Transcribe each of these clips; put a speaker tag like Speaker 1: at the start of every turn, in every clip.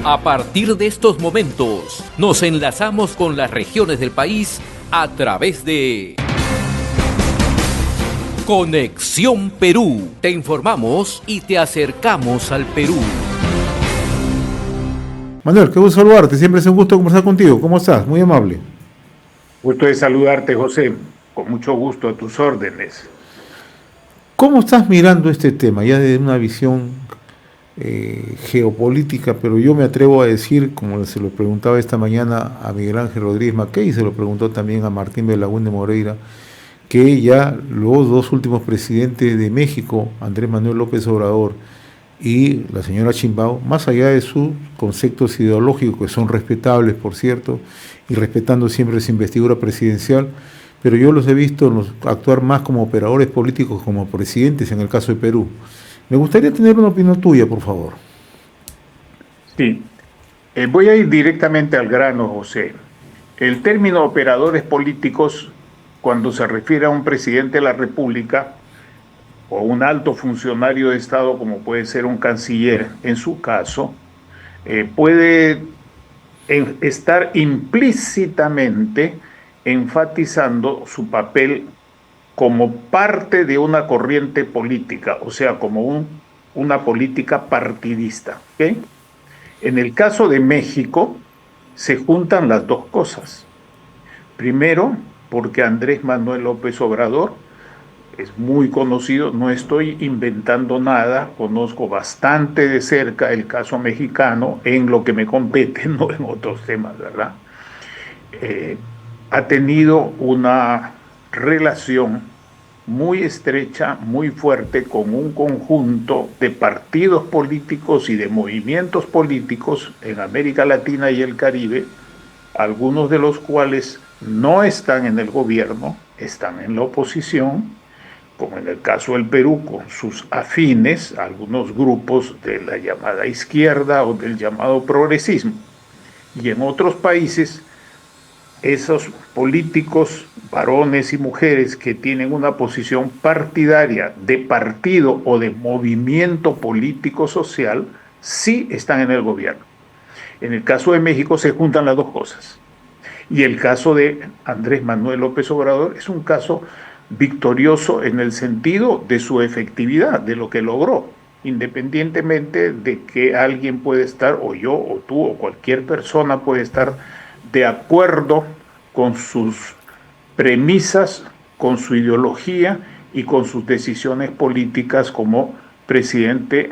Speaker 1: A partir de estos momentos, nos enlazamos con las regiones del país a través de Conexión Perú. Te informamos y te acercamos al Perú.
Speaker 2: Manuel, qué gusto saludarte, siempre es un gusto conversar contigo. ¿Cómo estás? Muy amable.
Speaker 3: Gusto de saludarte, José. Con mucho gusto, a tus órdenes.
Speaker 2: ¿Cómo estás mirando este tema? Ya desde una visión geopolítica, pero yo me atrevo a decir, como se lo preguntaba esta mañana a Miguel Ángel Rodríguez Mackey, y se lo preguntó también a Martín Belaúnde Moreira, que ya los dos últimos presidentes de México, Andrés Manuel López Obrador y la señora Sheinbaum, más allá de sus conceptos ideológicos, que son respetables, por cierto, y respetando siempre su investidura presidencial, pero yo los he visto actuar más como operadores políticos, como presidentes en el caso de Perú. Me gustaría tener una opinión tuya, por favor.
Speaker 3: Sí, voy a ir directamente al grano, José. El término operadores políticos, cuando se refiere a un presidente de la República o un alto funcionario de Estado, como puede ser un canciller en su caso, puede estar implícitamente enfatizando su papel como parte de una corriente política, o sea, como una política partidista. ¿Okay? En el caso de México, se juntan las dos cosas. Primero, porque Andrés Manuel López Obrador es muy conocido, no estoy inventando nada, conozco bastante de cerca el caso mexicano en lo que me compete, no en otros temas, ¿verdad? Ha tenido una relación muy estrecha, muy fuerte con un conjunto de partidos políticos y de movimientos políticos en América Latina y el Caribe, algunos de los cuales no están en el gobierno, están en la oposición, como en el caso del Perú, con sus afines, algunos grupos de la llamada izquierda o del llamado progresismo. Y en otros países, esos políticos, varones y mujeres que tienen una posición partidaria de partido o de movimiento político social, sí están en el gobierno. En el caso de México se juntan las dos cosas. Y el caso de Andrés Manuel López Obrador es un caso victorioso en el sentido de su efectividad, de lo que logró, independientemente de que alguien puede estar, o yo, o tú, o cualquier persona puede estar de acuerdo con sus premisas, con su ideología y con sus decisiones políticas como presidente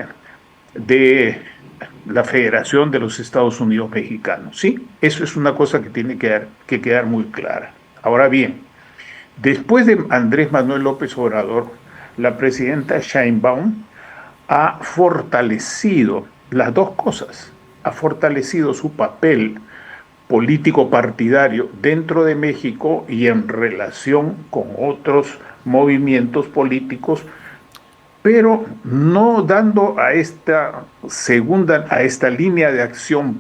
Speaker 3: de la Federación de los Estados Unidos Mexicanos. Sí, eso es una cosa que tiene que quedar muy clara. Ahora bien, después de Andrés Manuel López Obrador, la presidenta Sheinbaum ha fortalecido las dos cosas. Ha fortalecido su papel político partidario dentro de México y en relación con otros movimientos políticos, pero no dando a esta línea de acción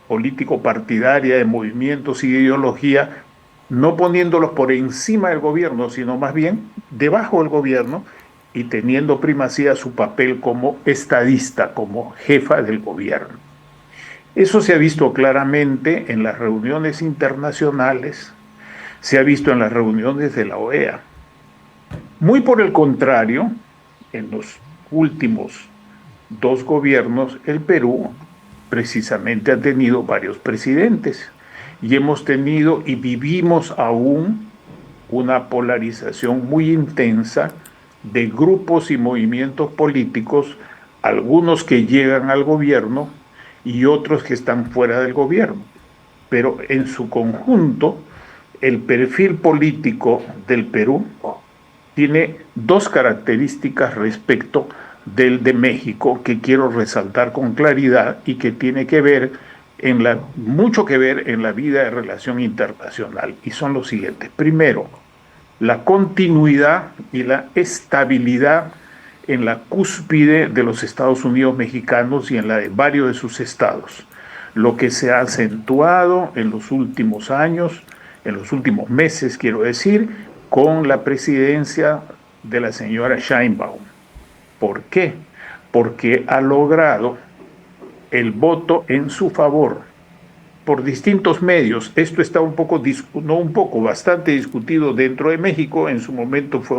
Speaker 3: político partidaria de movimientos y de ideología, no poniéndolos por encima del gobierno, sino más bien debajo del gobierno y teniendo primacía su papel como estadista, como jefa del gobierno. Eso se ha visto claramente en las reuniones internacionales, se ha visto en las reuniones de la OEA. Muy por el contrario, en los últimos dos gobiernos, el Perú precisamente ha tenido varios presidentes y hemos tenido y vivimos aún una polarización muy intensa de grupos y movimientos políticos, algunos que llegan al gobierno y otros que están fuera del gobierno. Pero en su conjunto, el perfil político del Perú tiene dos características respecto del de México que quiero resaltar con claridad y que tiene que ver mucho que ver en la vida de relación internacional, y son los siguientes. Primero, la continuidad y la estabilidad en la cúspide de los Estados Unidos mexicanos y en la de varios de sus estados, lo que se ha acentuado en los últimos años, en los últimos meses, quiero decir, con la presidencia de la señora Sheinbaum. ¿Por qué? Porque ha logrado el voto en su favor por distintos medios. Esto está bastante discutido dentro de México. En su momento fue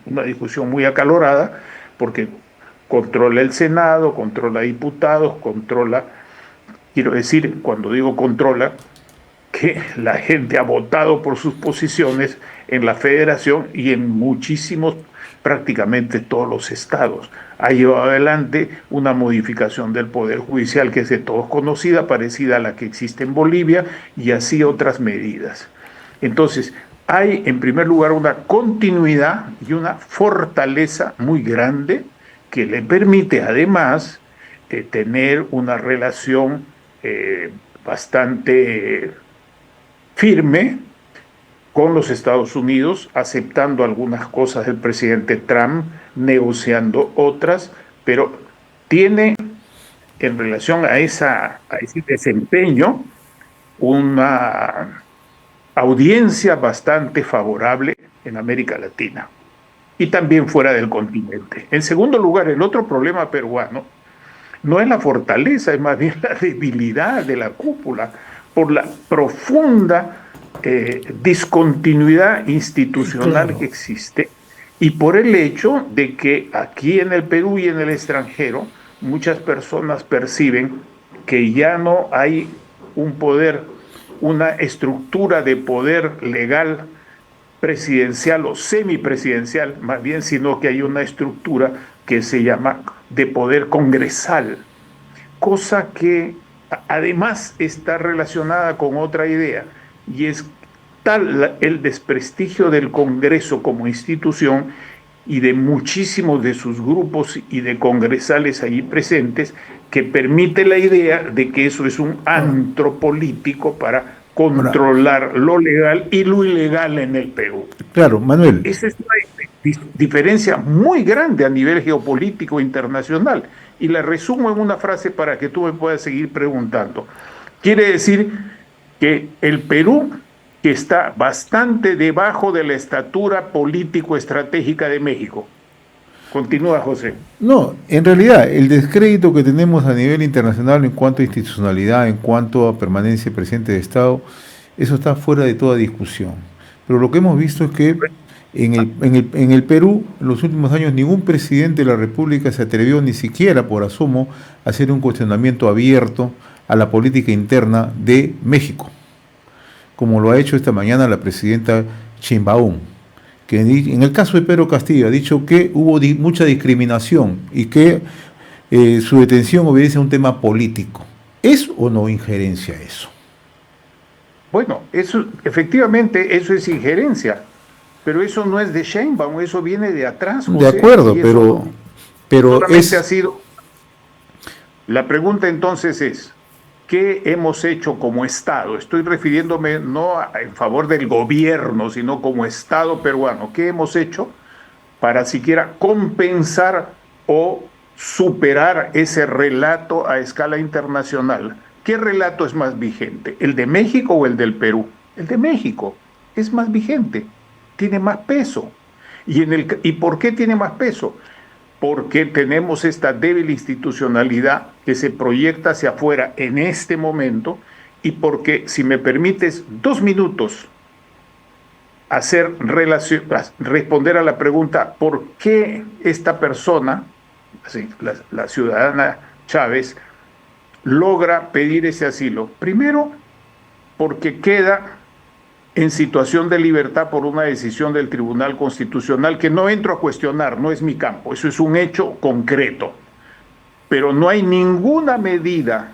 Speaker 3: una discusión muy acalorada, porque controla el Senado, controla diputados, quiero decir, cuando digo controla, que la gente ha votado por sus posiciones en la federación y en muchísimos, prácticamente todos los estados. Ha llevado adelante una modificación del Poder Judicial que es de todos conocida, parecida a la que existe en Bolivia, y así otras medidas. Entonces, hay en primer lugar una continuidad y una fortaleza muy grande que le permite además tener una relación bastante firme con los Estados Unidos, aceptando algunas cosas del presidente Trump, negociando otras, pero tiene en relación a ese desempeño una audiencia bastante favorable en América Latina y también fuera del continente. En segundo lugar, el otro problema peruano no es la fortaleza, es más bien la debilidad de la cúpula por la profunda discontinuidad institucional que existe, y por el hecho de que aquí en el Perú y en el extranjero muchas personas perciben que ya no hay un poder, una estructura de poder legal presidencial o semipresidencial, más bien, sino que hay una estructura que se llama de poder congresal, cosa que además está relacionada con otra idea, y es tal el desprestigio del Congreso como institución y de muchísimos de sus grupos y de congresales allí presentes, que permite la idea de que eso es un antro político para controlar lo legal y lo ilegal en el Perú.
Speaker 2: Claro, Manuel.
Speaker 3: Esa es una diferencia muy grande a nivel geopolítico internacional, y la resumo en una frase para que tú me puedas seguir preguntando. Quiere decir que el Perú, que está bastante debajo de la estatura político-estratégica de México. Continúa, José.
Speaker 2: No, en realidad, el descrédito que tenemos a nivel internacional en cuanto a institucionalidad, en cuanto a permanencia del presidente de Estado, eso está fuera de toda discusión. Pero lo que hemos visto es que en el Perú, en los últimos años, ningún presidente de la República se atrevió ni siquiera por asomo a hacer un cuestionamiento abierto a la política interna de México, como lo ha hecho esta mañana la presidenta Sheinbaum, que en el caso de Pedro Castillo ha dicho que hubo mucha discriminación y que su detención obedece a un tema político. ¿Es o no injerencia eso?
Speaker 3: Bueno, eso, efectivamente, eso es injerencia, pero eso no es de Sheinbaum, eso viene de atrás, José.
Speaker 2: De acuerdo, pero
Speaker 3: solamente ha sido. La pregunta entonces es, ¿qué hemos hecho como Estado? Estoy refiriéndome no en favor del gobierno, sino como Estado peruano. ¿Qué hemos hecho para siquiera compensar o superar ese relato a escala internacional? ¿Qué relato es más vigente? ¿El de México o el del Perú? El de México es más vigente, tiene más peso. ¿Y por qué tiene más peso? Porque tenemos esta débil institucionalidad que se proyecta hacia afuera en este momento, y porque, si me permites 2 minutos, responder a la pregunta, ¿por qué esta persona, la ciudadana Chávez, logra pedir ese asilo? Primero, porque queda en situación de libertad por una decisión del Tribunal Constitucional que no entro a cuestionar, no es mi campo, eso es un hecho concreto. Pero no hay ninguna medida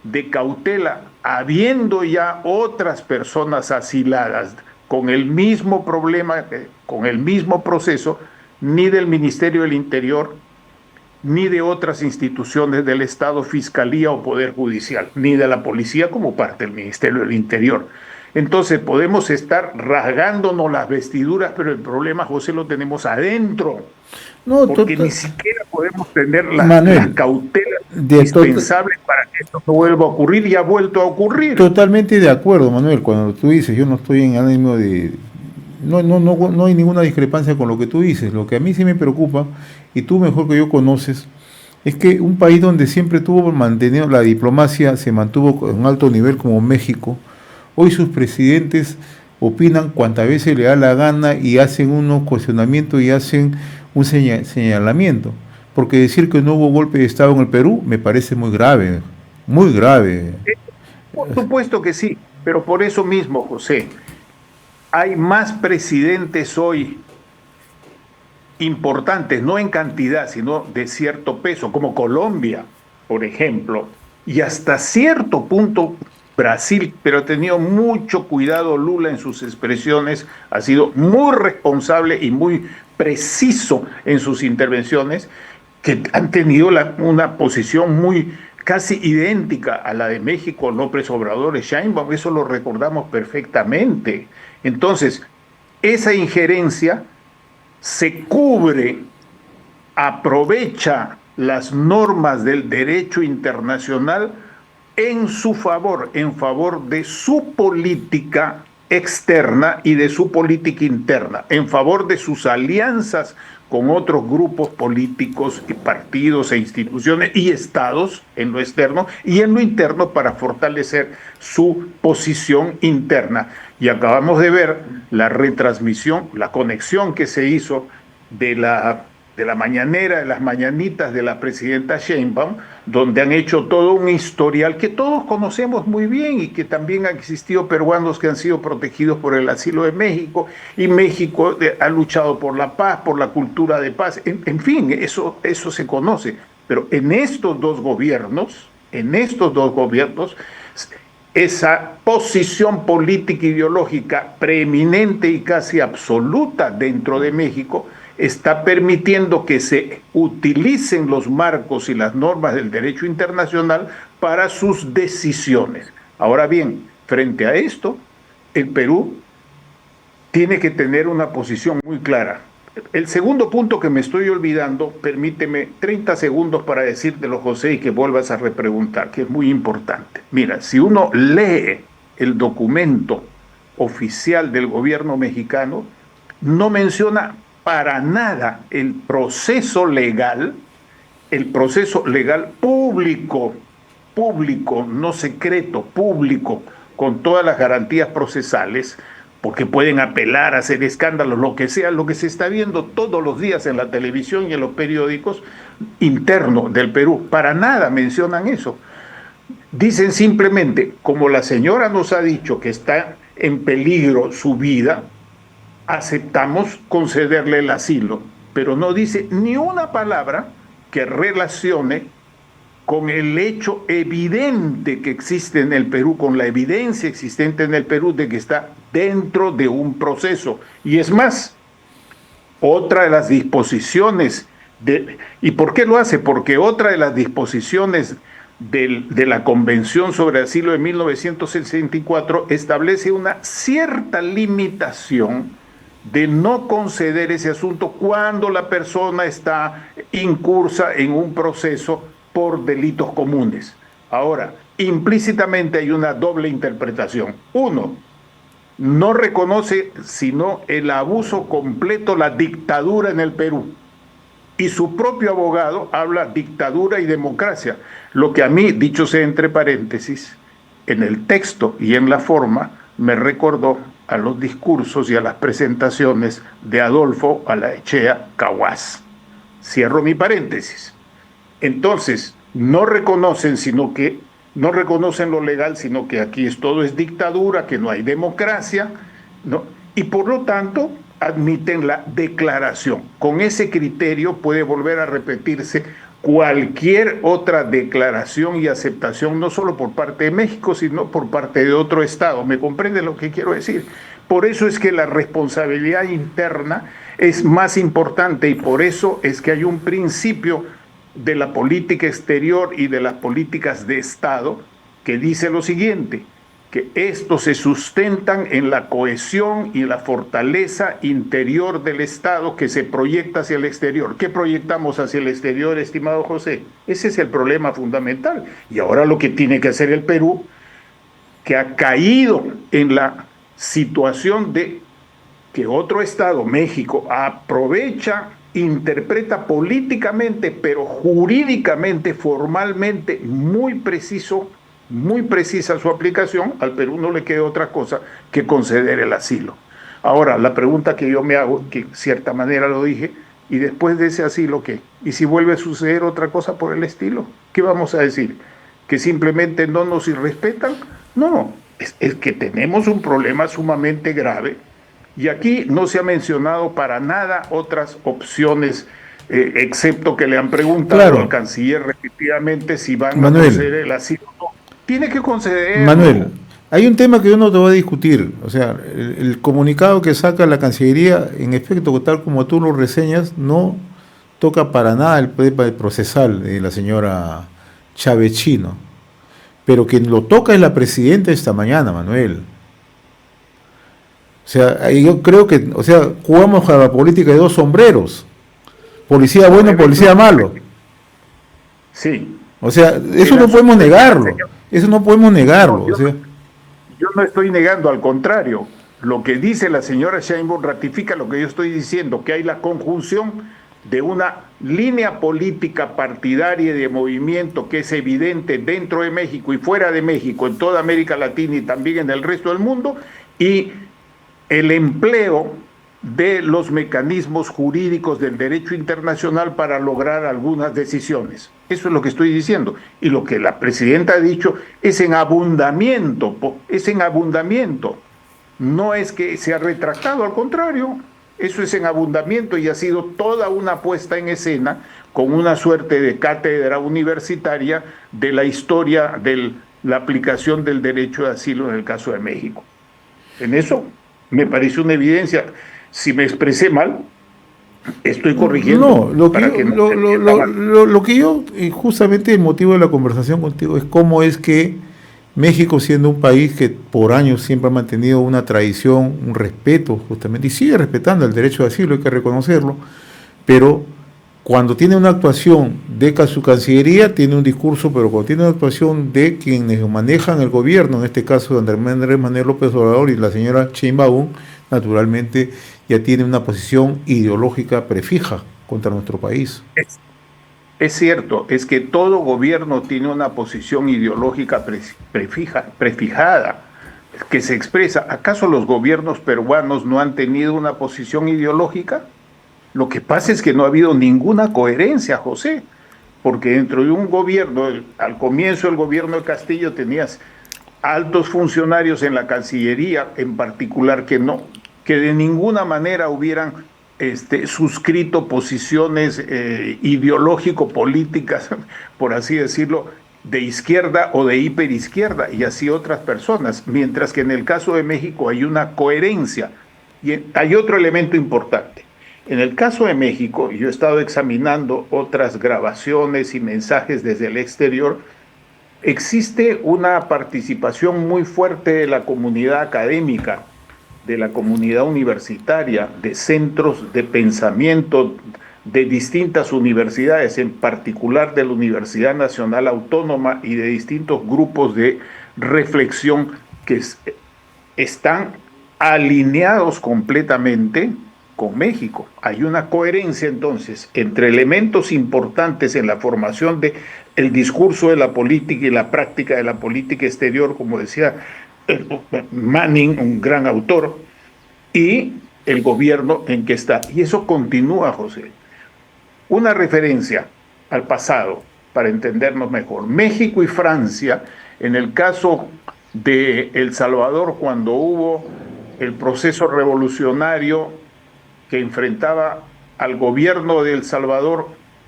Speaker 3: de cautela, habiendo ya otras personas asiladas con el mismo problema, con el mismo proceso, ni del Ministerio del Interior, ni de otras instituciones del Estado, Fiscalía o Poder Judicial, ni de la Policía como parte del Ministerio del Interior. Entonces podemos estar rasgándonos las vestiduras, pero el problema, José, lo tenemos adentro. No, porque ni siquiera podemos tener las cautelas indispensables para que esto no vuelva a ocurrir, y ha vuelto a ocurrir.
Speaker 2: Totalmente de acuerdo, Manuel, cuando tú dices, yo no estoy en ánimo de... No hay ninguna discrepancia con lo que tú dices. Lo que a mí sí me preocupa, y tú mejor que yo conoces, Es que un país donde siempre tuvo mantenido la diplomacia, se mantuvo a un alto nivel como México, hoy sus presidentes opinan cuantas veces le da la gana y hacen unos cuestionamientos y hacen un señalamiento. Porque decir que no hubo golpe de Estado en el Perú me parece muy grave, muy grave.
Speaker 3: Por supuesto que sí, pero por eso mismo, José, hay más presidentes hoy importantes, no en cantidad, sino de cierto peso, como Colombia, por ejemplo, y hasta cierto punto Brasil, pero ha tenido mucho cuidado Lula en sus expresiones, ha sido muy responsable y muy preciso en sus intervenciones, que han tenido una posición muy casi idéntica a la de México, López Obrador y Sheinbaum, eso lo recordamos perfectamente. Entonces, esa injerencia se cubre, aprovecha las normas del derecho internacional en su favor, en favor de su política externa y de su política interna, en favor de sus alianzas con otros grupos políticos y partidos e instituciones y estados en lo externo y en lo interno para fortalecer su posición interna. Y acabamos de ver la retransmisión, la conexión que se hizo de la mañanera, de las mañanitas de la presidenta Sheinbaum, donde han hecho todo un historial que todos conocemos muy bien y que también han existido peruanos que han sido protegidos por el asilo de México, y México ha luchado por la paz, por la cultura de paz, en fin, eso se conoce. Pero en estos dos gobiernos, esa posición política e ideológica preeminente y casi absoluta dentro de México está permitiendo que se utilicen los marcos y las normas del derecho internacional para sus decisiones. Ahora bien, frente a esto, el Perú tiene que tener una posición muy clara. El segundo punto que me estoy olvidando, permíteme 30 segundos para decírtelo, José, y que vuelvas a repreguntar, que es muy importante. Mira, si uno lee el documento oficial del gobierno mexicano, no menciona para nada el proceso legal público, no secreto, público, con todas las garantías procesales, porque pueden apelar, hacer escándalos, lo que sea, lo que se está viendo todos los días en la televisión y en los periódicos internos del Perú. Para nada mencionan eso. Dicen simplemente, como la señora nos ha dicho que está en peligro su vida, aceptamos concederle el asilo, pero no dice ni una palabra que relacione con el hecho evidente que existe en el Perú, con la evidencia existente en el Perú de que está dentro de un proceso. Y es más, otra de las disposiciones, ¿y por qué lo hace? Porque otra de las disposiciones de la Convención sobre Asilo de 1964 establece una cierta limitación de no conceder ese asunto cuando la persona está incursa en un proceso por delitos comunes. Ahora, implícitamente hay una doble interpretación. Uno, no reconoce sino el abuso completo, la dictadura en el Perú. Y su propio abogado habla dictadura y democracia, lo que a mí, dicho sea entre paréntesis, en el texto y en la forma, me recordó a los discursos y a las presentaciones de Adolfo Alaechea Caguas. Cierro mi paréntesis. Entonces, no reconocen lo legal, sino que aquí todo es dictadura, que no hay democracia, ¿no? Y por lo tanto admiten la declaración. Con ese criterio puede volver a repetirse cualquier otra declaración y aceptación, no solo por parte de México, sino por parte de otro Estado. ¿Me comprende lo que quiero decir? Por eso es que la responsabilidad interna es más importante y por eso es que hay un principio de la política exterior y de las políticas de Estado que dice lo siguiente, que estos se sustentan en la cohesión y la fortaleza interior del Estado que se proyecta hacia el exterior. ¿Qué proyectamos hacia el exterior, estimado José? Ese es el problema fundamental. Y ahora lo que tiene que hacer el Perú, que ha caído en la situación de que otro Estado, México, aprovecha interpreta políticamente, pero jurídicamente, formalmente, muy preciso, muy precisa su aplicación. Al Perú no le queda otra cosa que conceder el asilo. Ahora, la pregunta que yo me hago, que de cierta manera lo dije, ¿y después de ese asilo qué? ¿Y si vuelve a suceder otra cosa por el estilo? ¿Qué vamos a decir? ¿Que simplemente no nos irrespetan? No, es que tenemos un problema sumamente grave. Y aquí no se ha mencionado para nada otras opciones, excepto que le han preguntado al canciller repetidamente si van a conceder el asilo. No, tiene que concederlo.
Speaker 2: Manuel, hay un tema que yo no te voy a discutir. O sea, el comunicado que saca la Cancillería, en efecto, tal como tú lo reseñas, no toca para nada el procesal de la señora Chávez Chino. Pero quien lo toca es la presidenta esta mañana, Manuel. O sea, yo creo que, o sea, jugamos a la política de dos sombreros. Policía bueno, policía malo.
Speaker 3: Sí.
Speaker 2: O sea, eso no podemos negarlo. Eso no podemos negarlo.
Speaker 3: Yo no estoy negando, al contrario. Lo que dice la señora Sheinbaum ratifica lo que yo estoy diciendo, que hay la conjunción de una línea política partidaria y de movimiento que es evidente dentro de México y fuera de México, en toda América Latina y también en el resto del mundo, y el empleo de los mecanismos jurídicos del derecho internacional para lograr algunas decisiones. Eso es lo que estoy diciendo. Y lo que la presidenta ha dicho es en abundamiento, No es que se ha retractado, al contrario, eso es en abundamiento y ha sido toda una puesta en escena con una suerte de cátedra universitaria de la historia de la aplicación del derecho de asilo en el caso de México. En eso me parece una evidencia. Si me expresé mal, estoy corrigiendo.
Speaker 2: No, lo que yo, justamente el motivo de la conversación contigo es cómo es que México, siendo un país que por años siempre ha mantenido una tradición, un respeto justamente, y sigue respetando el derecho de asilo, hay que reconocerlo, pero cuando tiene una actuación de su Cancillería, tiene un discurso, pero cuando tiene una actuación de quienes manejan el gobierno, en este caso de Andrés Manuel López Obrador y la señora Sheinbaum, naturalmente ya tiene una posición ideológica prefija contra nuestro país.
Speaker 3: Es cierto, es que todo gobierno tiene una posición ideológica prefijada, que se expresa. ¿Acaso los gobiernos peruanos no han tenido una posición ideológica? Lo que pasa es que no ha habido ninguna coherencia, José, porque dentro de un gobierno, al comienzo del gobierno de Castillo tenías altos funcionarios en la Cancillería en particular que de ninguna manera hubieran suscrito posiciones ideológico-políticas, por así decirlo, de izquierda o de hiperizquierda, y así otras personas, mientras que en el caso de México hay una coherencia. Y hay otro elemento importante. En el caso de México, yo he estado examinando otras grabaciones y mensajes desde el exterior, existe una participación muy fuerte de la comunidad académica, de la comunidad universitaria, de centros de pensamiento de distintas universidades, en particular de la Universidad Nacional Autónoma y de distintos grupos de reflexión que están alineados completamente con México. Hay una coherencia entonces entre elementos importantes en la formación de el discurso de la política y la práctica de la política exterior, como decía Manning, un gran autor, y el gobierno en que está. Y eso continúa, José. Una referencia al pasado para entendernos mejor. México y Francia, en el caso de El Salvador, cuando hubo el proceso revolucionario que enfrentaba al gobierno de El Salvador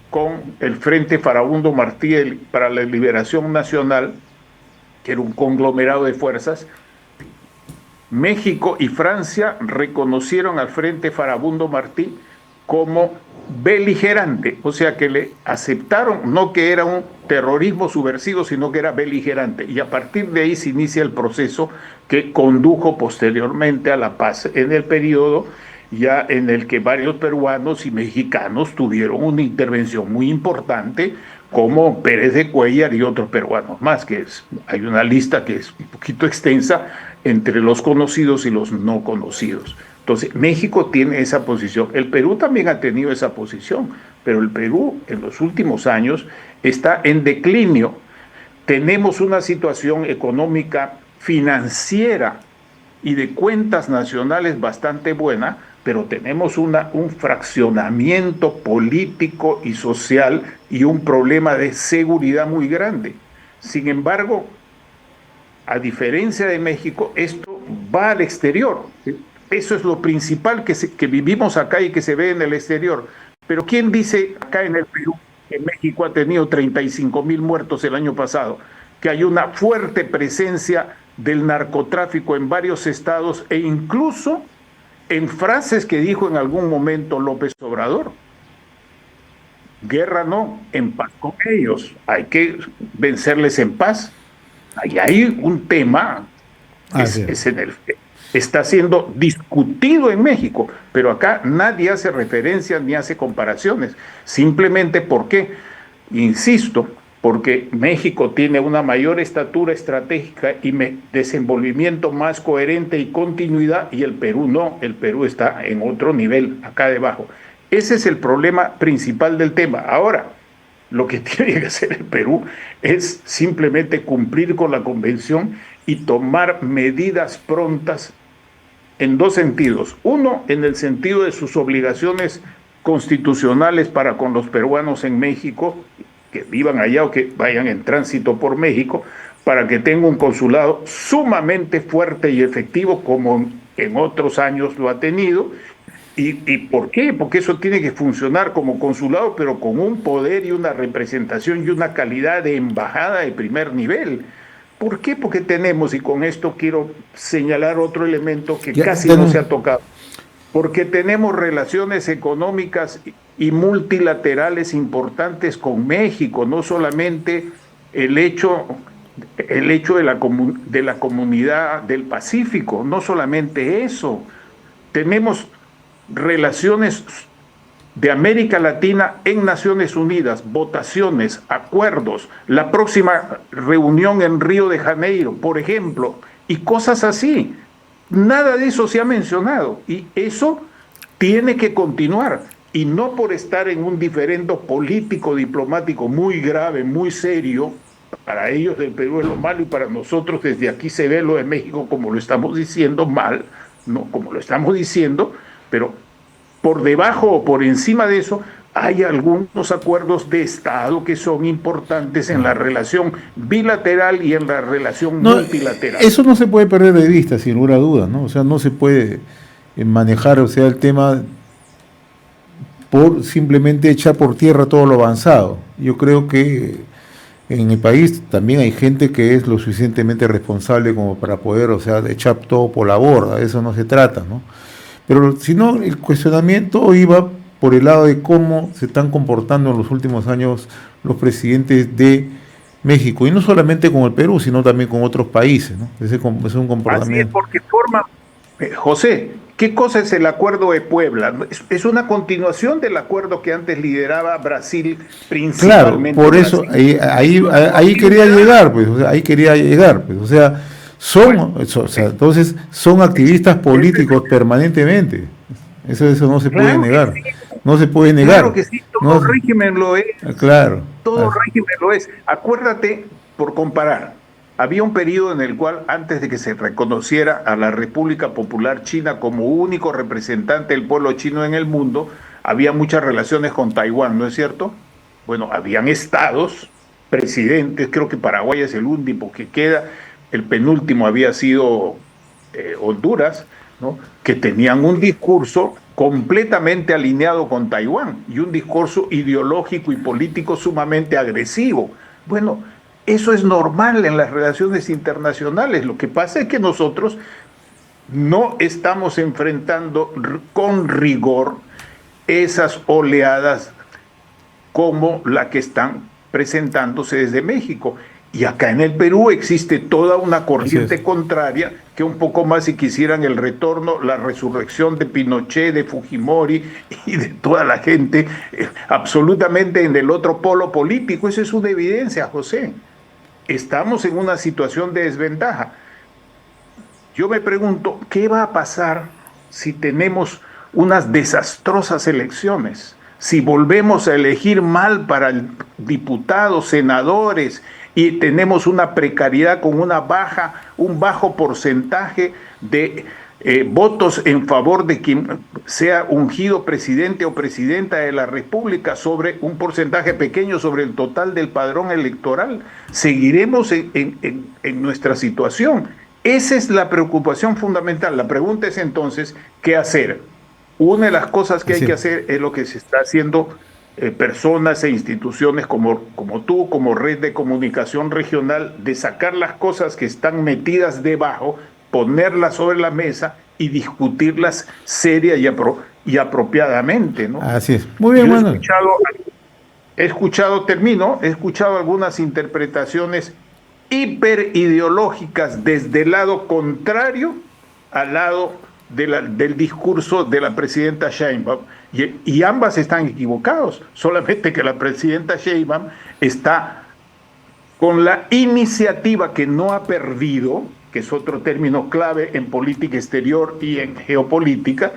Speaker 3: con el Frente Farabundo Martí para la Liberación Nacional, que era un conglomerado de fuerzas, México y Francia reconocieron al Frente Farabundo Martí como beligerante, o sea que le aceptaron no que era un terrorismo subversivo, sino que era beligerante, y a partir de ahí se inicia el proceso que condujo posteriormente a la paz en el periodo ya en el que varios peruanos y mexicanos tuvieron una intervención muy importante, como Pérez de Cuéllar y otros peruanos más, hay una lista que es un poquito extensa entre los conocidos y los no conocidos. Entonces, México tiene esa posición. El Perú también ha tenido esa posición, pero el Perú en los últimos años está en declinio. Tenemos una situación económica, financiera y de cuentas nacionales bastante buena, pero tenemos un fraccionamiento político y social y un problema de seguridad muy grande. Sin embargo, a diferencia de México, esto va al exterior. Eso es lo principal que vivimos acá y que se ve en el exterior. Pero ¿quién dice acá en el Perú que México ha tenido 35.000 muertos el año pasado? Que hay una fuerte presencia del narcotráfico en varios estados e incluso en frases que dijo en algún momento López Obrador. Guerra no, en paz con ellos. Hay que vencerles en paz. Ahí hay un tema que está siendo discutido en México, pero acá nadie hace referencias ni hace comparaciones. Simplemente porque, insisto, porque México tiene una mayor estatura estratégica y desenvolvimiento más coherente y continuidad, y el Perú no, el Perú está en otro nivel, acá debajo. Ese es el problema principal del tema. Ahora, lo que tiene que hacer el Perú es simplemente cumplir con la convención y tomar medidas prontas en dos sentidos. Uno, en el sentido de sus obligaciones constitucionales para con los peruanos en México, que vivan allá o que vayan en tránsito por México, para que tenga un consulado sumamente fuerte y efectivo como en otros años lo ha tenido. ¿Y por qué? Porque eso tiene que funcionar como consulado, pero con un poder y una representación y una calidad de embajada de primer nivel. ¿Por qué? Porque tenemos, y con esto quiero señalar otro elemento que casi no se ha tocado, porque tenemos relaciones económicas y multilaterales importantes con México, no solamente el hecho de la comunidad del Pacífico, no solamente eso, tenemos relaciones de América Latina en Naciones Unidas, votaciones, acuerdos, la próxima reunión en Río de Janeiro, por ejemplo, y cosas así. Nada de eso se ha mencionado y eso tiene que continuar, y no por estar en un diferendo político diplomático muy grave, muy serio. Para ellos del Perú es lo malo y para nosotros desde aquí se ve lo de México como lo estamos diciendo mal, no como lo estamos diciendo, pero por debajo o por encima de eso hay algunos acuerdos de Estado que son importantes en la relación bilateral y en la relación multilateral.
Speaker 2: Eso no se puede perder de vista, sin lugar a dudas, ¿no? O sea, no se puede manejar, o sea, el tema por simplemente echar por tierra todo lo avanzado. Yo creo que en el país también hay gente que es lo suficientemente responsable como para poder, o sea, echar todo por la borda. De eso no se trata, ¿no? Pero si no, el cuestionamiento iba por el lado de cómo se están comportando en los últimos años los presidentes de México, y no solamente con el Perú, sino también con otros países, ¿no? Ese es un comportamiento.
Speaker 3: Así es, porque forma... José, ¿qué cosa es el Acuerdo de Puebla? Es una continuación del acuerdo que antes lideraba Brasil principalmente.
Speaker 2: Claro, por eso ahí quería llegar, pues, o sea, o sea, entonces son activistas políticos permanentemente. Eso no se puede negar.
Speaker 3: Sí.
Speaker 2: No se puede negar.
Speaker 3: Claro que sí, todo régimen lo es.
Speaker 2: Claro.
Speaker 3: Todo régimen lo es. Acuérdate, por comparar, había un periodo en el cual, antes de que se reconociera a la República Popular China como único representante del pueblo chino en el mundo, había muchas relaciones con Taiwán, ¿no es cierto? Bueno, habían estados, presidentes, creo que Paraguay es el último que queda, el penúltimo había sido Honduras, ¿no? Que tenían un discurso completamente alineado con Taiwán y un discurso ideológico y político sumamente agresivo. Bueno, eso es normal en las relaciones internacionales. Lo que pasa es que nosotros no estamos enfrentando con rigor esas oleadas como la que están presentándose desde México. Y acá en el Perú existe toda una corriente contraria que un poco más, si quisieran, el retorno, la resurrección de Pinochet, de Fujimori y de toda la gente absolutamente en el otro polo político. Eso es una evidencia, José. Estamos en una situación de desventaja. Yo me pregunto, ¿qué va a pasar si tenemos unas desastrosas elecciones, si volvemos a elegir mal para diputados, senadores, y tenemos una precariedad con un bajo porcentaje de votos en favor de quien sea ungido presidente o presidenta de la República sobre un porcentaje pequeño sobre el total del padrón electoral, seguiremos en nuestra situación. Esa es la preocupación fundamental. La pregunta es entonces, ¿qué hacer? Una de las cosas que hay que hacer es lo que se está haciendo personas e instituciones como tú, como Red de Comunicación Regional, de sacar las cosas que están metidas debajo, ponerlas sobre la mesa y discutirlas seria y apropiadamente, ¿no?
Speaker 2: Así es. Muy bien, Manuel.
Speaker 3: He escuchado algunas interpretaciones hiperideológicas desde el lado contrario al lado del discurso de la presidenta Sheinbaum, y ambas están equivocados, solamente que la presidenta Sheinbaum está con la iniciativa que no ha perdido, que es otro término clave en política exterior y en geopolítica,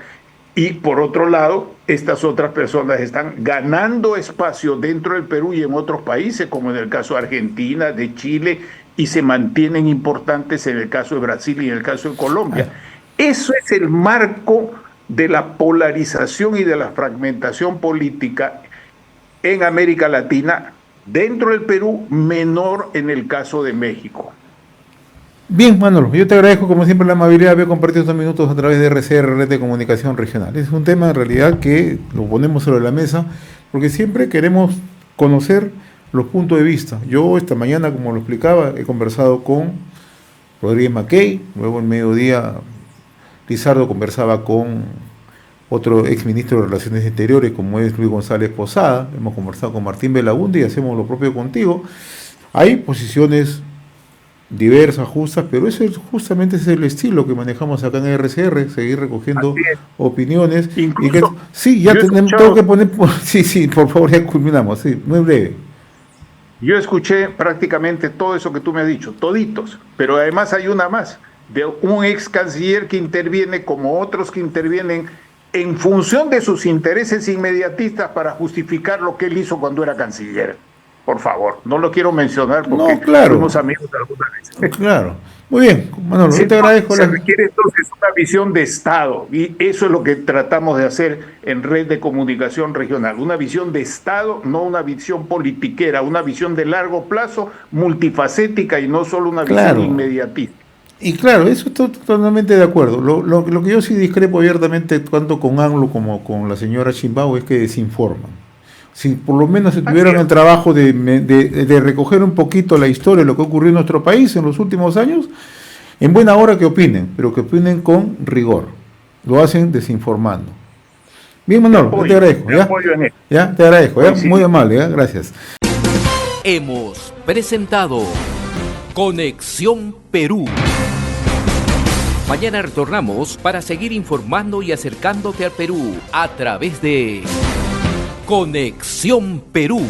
Speaker 3: y por otro lado, estas otras personas están ganando espacio dentro del Perú y en otros países, como en el caso de Argentina, de Chile, y se mantienen importantes en el caso de Brasil y en el caso de Colombia. Eso es el marco de la polarización y de la fragmentación política en América Latina, dentro del Perú, menor en el caso de México.
Speaker 2: Bien, Manolo, yo te agradezco como siempre la amabilidad de haber compartido estos minutos a través de RCR, Red de Comunicación Regional. Es un tema en realidad que lo ponemos sobre la mesa porque siempre queremos conocer los puntos de vista. Yo esta mañana, como lo explicaba, he conversado con Rodríguez Mackey, luego en mediodía Lizardo conversaba con otro exministro de Relaciones Exteriores como es Luis González Posada, hemos conversado con Martín Belaúnde y hacemos lo propio contigo. Hay posiciones diversas, justas, pero justamente ese es el estilo que manejamos acá en RCR, seguir recogiendo opiniones.
Speaker 3: Incluso,
Speaker 2: tengo que poner, sí, por favor, ya culminamos, sí, muy breve.
Speaker 3: Yo escuché prácticamente todo eso que tú me has dicho, toditos, pero además hay una más, de un ex canciller que interviene como otros que intervienen en función de sus intereses inmediatistas para justificar lo que él hizo cuando era canciller. Por favor, no lo quiero mencionar porque fuimos amigos alguna vez.
Speaker 2: Claro. Muy bien, Manolo, yo te agradezco.
Speaker 3: Se requiere entonces una visión de Estado, y eso es lo que tratamos de hacer en Red de Comunicación Regional. Una visión de Estado, no una visión politiquera, una visión de largo plazo, multifacética y no solo una visión inmediatista.
Speaker 2: Y claro, eso estoy totalmente de acuerdo. Lo que yo sí discrepo abiertamente tanto con AMLO como con la señora Sheinbaum es que desinforman. Si por lo menos se tuvieran el trabajo de recoger un poquito la historia de lo que ocurrió en nuestro país en los últimos años, en buena hora que opinen, pero que opinen con rigor. Lo hacen desinformando. Bien, Manolo, yo te agradezco. ¿Ya? Te agradezco, ¿ya? Muy amable, ¿ya? Gracias.
Speaker 1: Hemos presentado Conexión Perú. Mañana retornamos para seguir informando y acercándote al Perú a través de Conexión Perú.